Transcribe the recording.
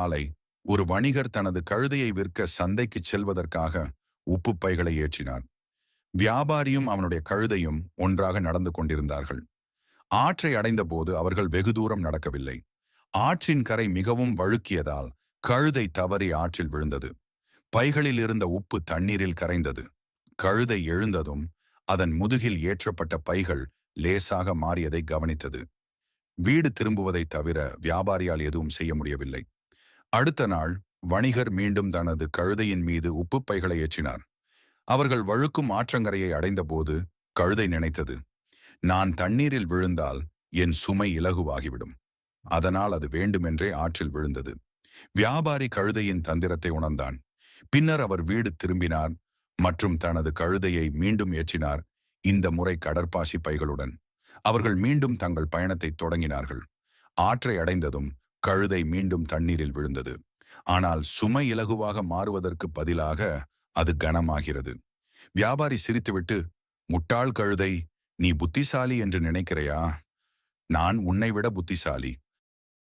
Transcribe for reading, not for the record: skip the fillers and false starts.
காலை ஒரு வணிகர் தனது கழுதையை விற்க சந்தைக்கு செல்வதற்காக உப்பு பைகளை ஏற்றினார். வியாபாரியும் அவனுடைய கழுதையும் ஒன்றாக நடந்து கொண்டிருந்தார்கள். ஆற்றை அடைந்தபோது அவர்கள் வெகு தூரம் நடக்கவில்லை. ஆற்றின் கரை மிகவும் வழுக்கியதால் கழுதை தவறி ஆற்றில் விழுந்தது. பைகளில் இருந்த உப்பு தண்ணீரில் கரைந்தது. கழுதை எழுந்ததும் அதன் முதுகில் ஏற்றப்பட்ட பைகள் லேசாக மாறியதை கவனித்தது. வீடு திரும்புவதைத் தவிர வியாபாரியால் எதுவும் செய்ய முடியவில்லை. அடுத்த நாள் வணிகர் மீண்டும் தனது கழுதையின் மீது உப்பு பைகளை ஏற்றினார். அவர்கள் வழுக்கும் ஆற்றங்கரையை அடைந்தபோது கழுதை நினைத்தது, நான் தண்ணீரில் விழுந்தால் என் சுமை இலகுவாகிவிடும். அதனால் அது வேண்டுமென்றே ஆற்றில் விழுந்தது. வியாபாரி கழுதையின் தந்திரத்தை உணர்ந்தான். பின்னர் அவர் வீடு திரும்பினார் மற்றும் தனது கழுதையை மீண்டும் ஏற்றினார், இந்த முறை கடற்பாசி பைகளுடன். அவர்கள் மீண்டும் தங்கள் பயணத்தை தொடங்கினார்கள். ஆற்றை அடைந்ததும் கழுதை மீண்டும் தண்ணீரில் விழுந்தது. ஆனால் சுமை இலகுவாக மாறுவதற்கு பதிலாக அது கனமாகிறது. வியாபாரி சிரித்துவிட்டு, முட்டாள் கழுதை, நீ புத்திசாலி என்று நினைக்கிறையா? நான் உன்னை விட புத்திசாலி.